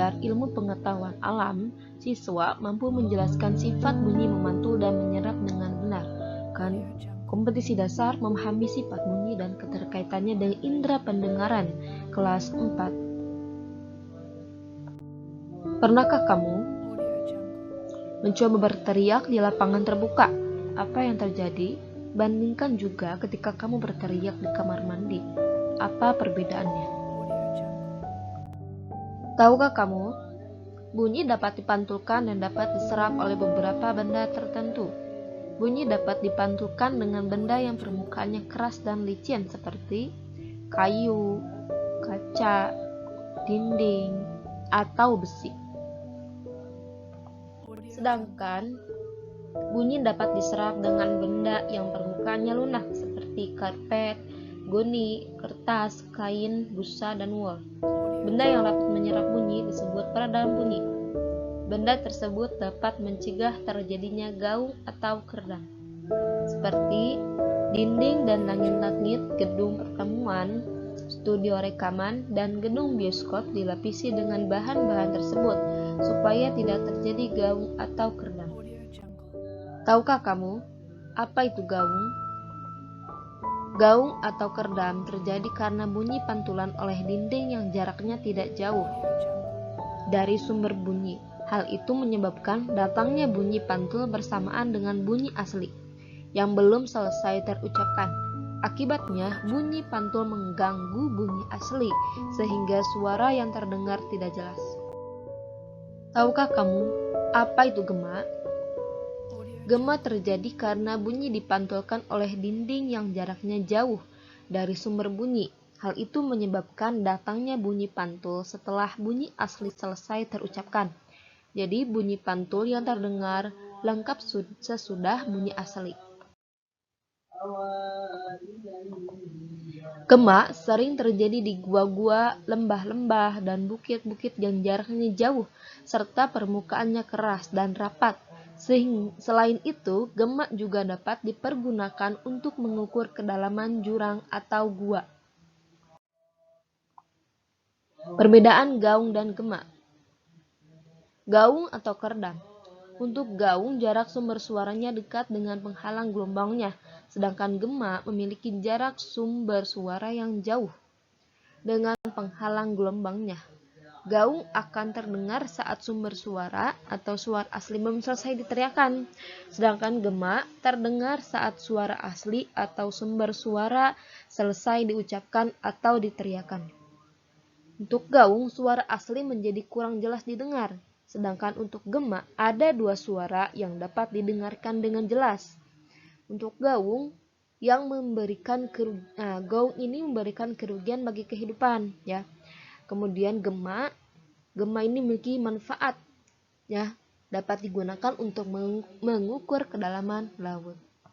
belajar ilmu pengetahuan alam, siswa mampu menjelaskan sifat bunyi memantul dan menyerap dengan benar. Kan kompetisi dasar memahami sifat bunyi dan keterkaitannya dengan indera pendengaran, kelas 4. Pernahkah kamu mencoba berteriak di lapangan terbuka? Apa yang terjadi? Bandingkan juga ketika kamu berteriak di kamar mandi. Apa perbedaannya? Tahukah kamu, bunyi dapat dipantulkan dan dapat diserap oleh beberapa benda tertentu. Bunyi dapat dipantulkan dengan benda yang permukaannya keras dan licin seperti kayu, kaca, dinding, atau besi. Sedangkan bunyi dapat diserap dengan benda yang permukaannya lunak seperti karpet, goni, kertas, kain, busa, dan wool. Benda yang dapat menyerap bunyi disebut peredam bunyi. Benda tersebut dapat mencegah terjadinya gaung atau keredam, seperti dinding dan langit-langit gedung pertemuan, studio rekaman, dan gedung bioskop dilapisi dengan bahan-bahan tersebut supaya tidak terjadi gaung atau keredam. Tahukah kamu apa itu gaung? Gaung atau keredam terjadi karena bunyi pantulan oleh dinding yang jaraknya tidak jauh dari sumber bunyi. Hal itu menyebabkan datangnya bunyi pantul bersamaan dengan bunyi asli yang belum selesai terucapkan. Akibatnya, bunyi pantul mengganggu bunyi asli sehingga suara yang terdengar tidak jelas. Tahukah kamu apa itu gema? Gema terjadi karena bunyi dipantulkan oleh dinding yang jaraknya jauh dari sumber bunyi. Hal itu menyebabkan datangnya bunyi pantul setelah bunyi asli selesai terucapkan. Jadi bunyi pantul yang terdengar lengkap sesudah bunyi asli. Gema sering terjadi di gua-gua, lembah-lembah, dan bukit-bukit yang jaraknya jauh serta permukaannya keras dan rapat. Selain itu, gema juga dapat dipergunakan untuk mengukur kedalaman jurang atau gua. Perbedaan gaung dan gema. Gaung atau keredam. Untuk gaung, jarak sumber suaranya dekat dengan penghalang gelombangnya, sedangkan gema memiliki jarak sumber suara yang jauh dengan penghalang gelombangnya. Gaung akan terdengar saat sumber suara atau suara asli belum selesai diteriakkan, sedangkan gema terdengar saat suara asli atau sumber suara selesai diucapkan atau diteriakkan. Untuk gaung, suara asli menjadi kurang jelas didengar, sedangkan untuk gema ada dua suara yang dapat didengarkan dengan jelas. Untuk gaung gaung ini memberikan kerugian bagi kehidupan, ya. Kemudian gema ini memiliki manfaat, ya, dapat digunakan untuk mengukur kedalaman laut.